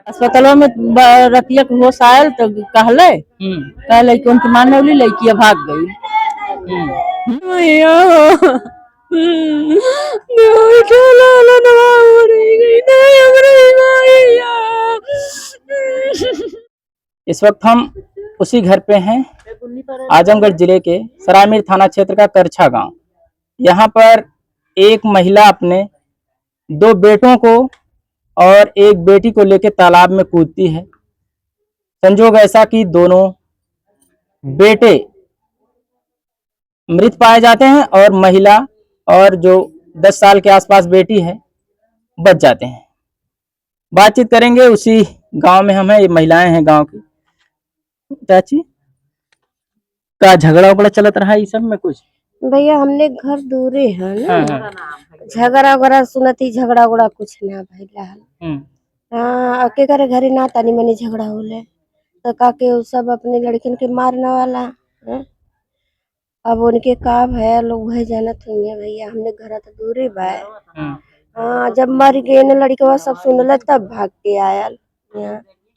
अस्पतालों में रतिया के होश आयल तो कहले कि उनकी माँ ने लड़की भाग गई। इस वक्त हम उसी घर पे हैं, आजमगढ़ जिले के सरायमीर थाना क्षेत्र का करछा गांव। यहाँ पर एक महिला अपने 2 बेटों को और एक बेटी को लेकर तालाब में कूदती है। संजोग ऐसा कि दोनों बेटे मृत पाए जाते हैं और महिला और जो 10 साल के आसपास बेटी है बच जाते हैं। बातचीत करेंगे, उसी गांव में हम हैं, ये महिलाएं हैं गांव की। चाची का झगड़ा उगड़ा चलत रहा इस सब में कुछ? भैया हमने घर दूरे है ना, झगड़ा वगड़ा सुनती, झगड़ा उगड़ा कुछ ना भैया। हाँ, अके करे घरे ना तानी मनी झगड़ा होले तो काके सब अपने लड़किन के मारने वाला है। अब उनके का भया लोग है जानत होंगे भैया, हमने घर तो दूरे बाय। हाँ, जब मर गए न लड़के सब सुनल तब भाग के आयल।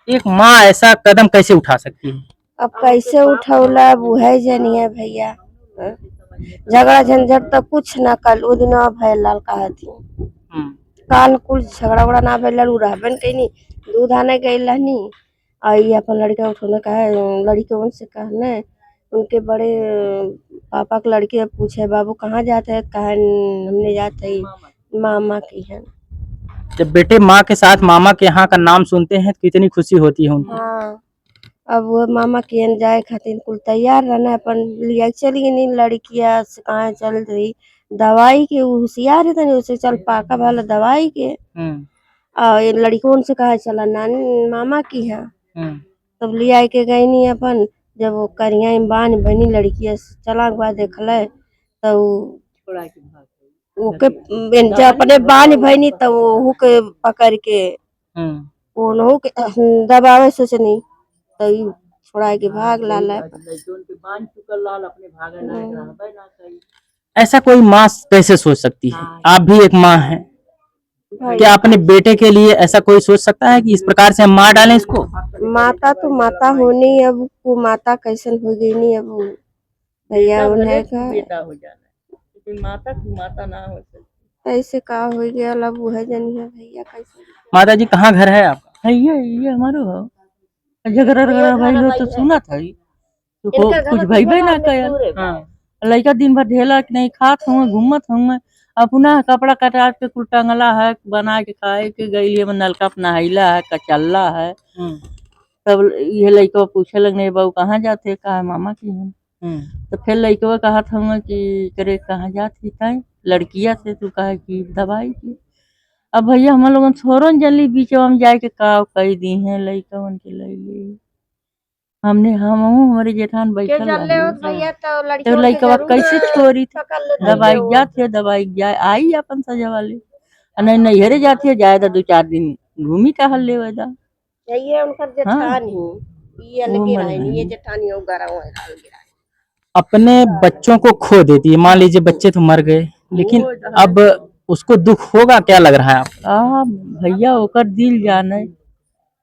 एक माँ ऐसा कदम कैसे उठा सकती है? अब कैसे उठौला अब है जानिए भैया। झगड़ा झंझट तो कुछ ना कल वो दिन भैल कहा थी काल कुल झगड़ा उगड़ा ना भैल रहबन कहीं दूध आने गई आई अपन लड़का उठोने कहा लड़के उनसे कहने उनके बड़े पापा के लड़के पूछे बाबू कहाँ जाते हैं, कहा हमने जाते मामा की है। जब बेटे माँ के साथ मामा के यहाँ का नाम सुनते हैं तो कितनी खुशी होती है उनको। हाँ, अब वो मामा के जाए खातिर कुल तैयार रहना अपन लिया चली नहीं लड़किया से कहाँ चल रही दवाई के होशियार है तनी उसे चल पाका वाला दवाई के लड़कों से कहा चला नानी मामा की है। तब लिया के गई नहीं अपन जब वो करिया बान बनी लड़किया चला बाद देखल तो अपने बान बनी तो वो के पकड़ के वो के दबावे सोचनी तो छोड़ा के भाग लाल। ऐसा कोई माँ कैसे सोच सकती है? आप भी एक माँ हैं, क्या अपने बेटे के लिए ऐसा कोई सोच सकता है कि इस प्रकार से हम मार डालें इसको? माता तो माता होनी, अब वो माता कैसन हो गई नहीं अब भैया उन्हें का हो जाना, लेकिन माता की माता ना हो सकती ऐसे का हो गया अब वो है जानिए भैया कैसे। माता जी कहाँ घर है आपका? ये हमारो झगड़ा भाई लो तो सुना था तो कुछ भाई भाई ना कया लड़का दिन भर ढेला नहीं खात होंगे घूमत होंगे अपना कपड़ा कटा के कुल टंगला है बना के खाए के गई नलका नहाइला है कचल्ला है। तब ये लड़का पूछे लगने बाबू कहाँ जाते, कहा मामा की है। तो फिर लड़का कहा था कि करे कहाँ जाती था लड़किया से, तू कहा कि दवाई की। अब भैया हम लोग छोरन जल्दी बीच में जाए के का कही दी है लड़का उनके ले हमने हमारे जेठान बैठल तो लड़का कैसे छोड़ी थी दवाई जाते दवाई जाए आई अपन सजा वाले नहीं नैहरे जाती है जाए 2-4 दिन घूमी टहल ले वैदा अपने बच्चों को खो देती है। मान लीजिए बच्चे तो मर गए लेकिन अब उसको दुख होगा, क्या लग रहा है आपको? भैया ओकर दिल जाने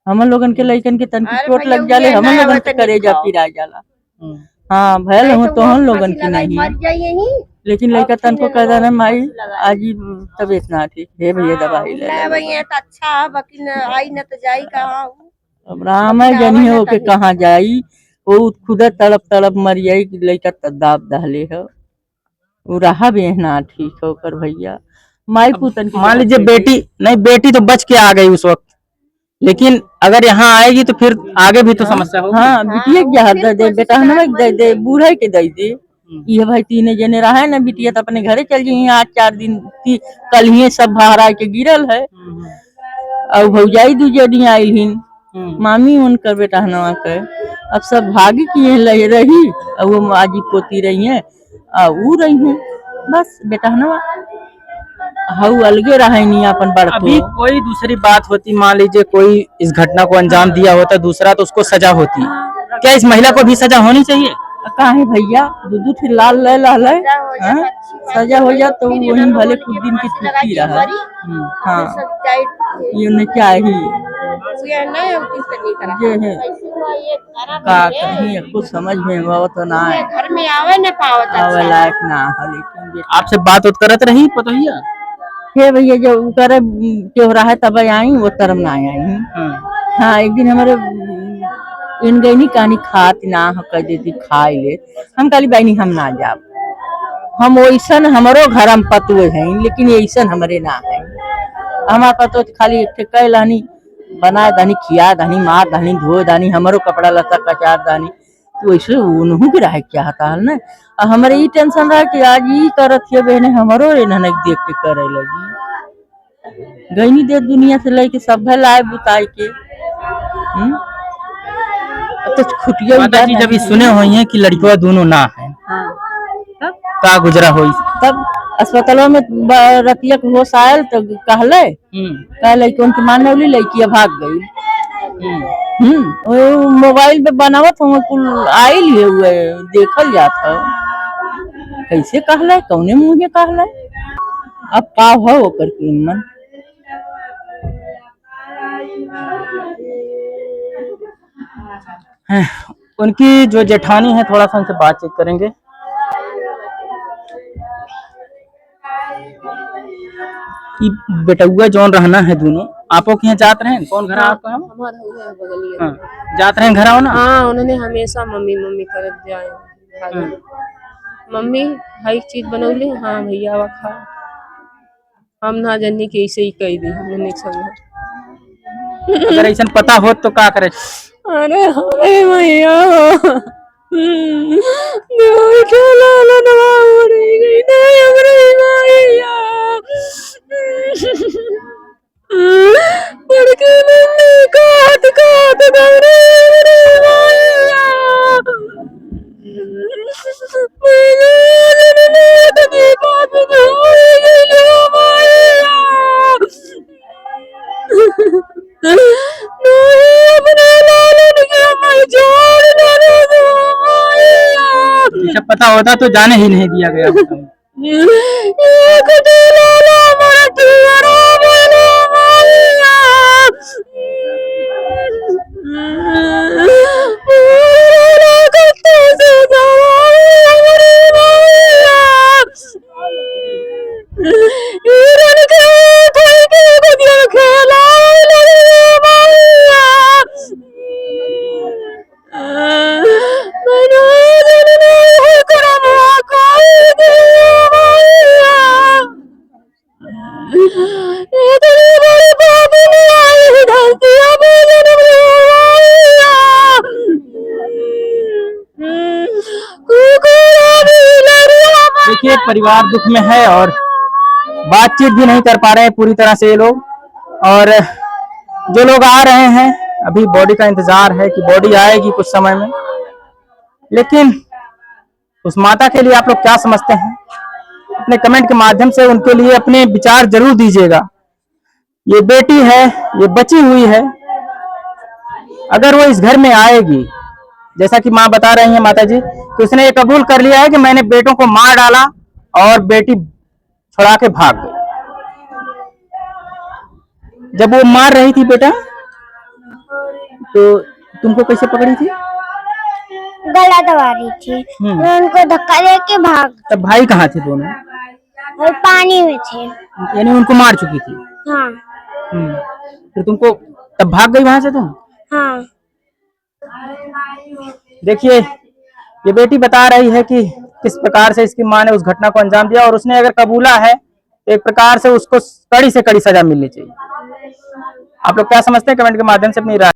हम लोगन के लइकन के तनकी चोट लग जाले हम लोगन के करेजा पिरा जाला। हाँ भैल हो तो हम लोगन की नहीं लेकिन लड़का तन को कहता ना माई आज तबीयत ना ठीक है भैया दवाई ले अच्छा बाकी आई न तो जाई कहाँ अब राम जनी हो के कहाँ जाई वो खुद तड़प मर जाई लड़का तदाब दहले है वो रहा भी ना ठीक होकर भैया माई पुतन। मान लीजिए बेटी तो बच के आ गई उस वक्त, लेकिन अगर यहाँ आएगी तो फिर आगे भी तो समस्या होगी। हाँ बिटिया क्या दे बेटा हमें दे बूढ़े के दे ये भाई 3 जने रहा है ना बिटिया तो अपने घरे चल गई 8-4 दिन कल ही सब भारा के गिरल है और भौजाई 2 जनी आई हिन मामी उनकर बेटा हनवा के अब सब भागी किए रही और वो आजी पोती रही है ऊ रही है बस बेटा हनवा हाउ अलगे रहा नहीं अपन बड़। अभी कोई दूसरी बात होती, मान लीजिए कोई इस घटना को अंजाम दिया होता दूसरा तो उसको सजा होती, क्या इस महिला को भी सजा होनी चाहिए? काहे भैया दूध फिर लाल ले लाल सजा हो जा तो वही भले कुछ दिन की छुट्टी रहा। हाँ ये नहीं चाहिए ये है का कहीं कुछ समझ में आवत ना है, घर में आवे न पावत आवे लायक ना है। लेकिन आपसे बात उत करत रही पतोहिया? हे भैया जो करे त्योहार है तब आई वो तरम ना आई। हाँ एक दिन हमारे इन गई नहीं कहानी खात ना कह देती खाई ले हम काली बहनी हम ना जाब हम वैसन हमारो घर हम पतुए हैं लेकिन ऐसन हमारे ना है। हमारा पतो खाली कह लानी बना दानी खिया दानी मार दानी धो दानी हमारो कपड़ा लता कचार दानी तो वैसे उन्हों के रहे क्या था ना। हमारे ये टेंशन रहा कि आज ये करत है बहने हमारो देख के करे लगी गई दे दुनिया से लेके सब लाए बुताई के। तो खुटिया माता जी जब ये सुने हुई हैं कि लड़कियां दोनों ना है का गुजरा हुई तब अस्पतालों में रतिया के होश आयल तो कहले कि उनके मान नौली लड़की भाग गई। मोबाइल पे बनावत हम कुल आयल हुए देखल जात कैसे कहले कौने मुँह कहले अब का हो ओकर मन। उनकी जो जेठानी है थोड़ा सा उनसे बातचीत करेंगे। बेटुआ जौन रहना है दोनों आपो के यहाँ जात रहे कौन घर आपका है? हाँ, जात रहे घर आओ ना। हाँ उन्होंने हमेशा मम्मी मम्मी करत जाए मम्मी हर चीज बनौली हाँ भैया वा खा हम ना जानी कि ऐसे ही कह दी हमने संग। अगर ऐसा पता हो तो का करे? अरे अरे भैया जब पता होता तो जाने ही नहीं दिया गया होता। देखिए परिवार दुख में है और बातचीत भी नहीं कर पा रहे हैं पूरी तरह से ये लोग। और जो लोग आ रहे हैं अभी बॉडी का इंतजार है कि बॉडी आएगी कुछ समय में। लेकिन उस माता के लिए आप लोग क्या समझते हैं अपने कमेंट के माध्यम से उनके लिए अपने विचार जरूर दीजिएगा। ये बेटी है ये बची हुई है अगर वो इस घर में आएगी जैसा कि माँ बता रही है माता जी कि उसने ये कबूल कर लिया है कि मैंने बेटों को मार डाला और बेटी छुड़ा के भाग गई। जब वो मार रही थी बेटा तो तुमको कैसे पकड़ी थी? गला दबा रही थी मैं उनको धक्का दे के भाग। तब भाई कहाँ थे दोनों? और पानी में थे। यानी उनको मार चुकी थी? हाँ। फिर तुमको तब भाग गई वहां से तुम? हाँ। देखिए ये बेटी बता रही है कि किस प्रकार से इसकी माँ ने उस घटना को अंजाम दिया और उसने अगर कबूला है तो एक प्रकार से उसको कड़ी से कड़ी सजा मिलनी चाहिए। आप लोग क्या समझते हैं कमेंट के माध्यम से अपनी राय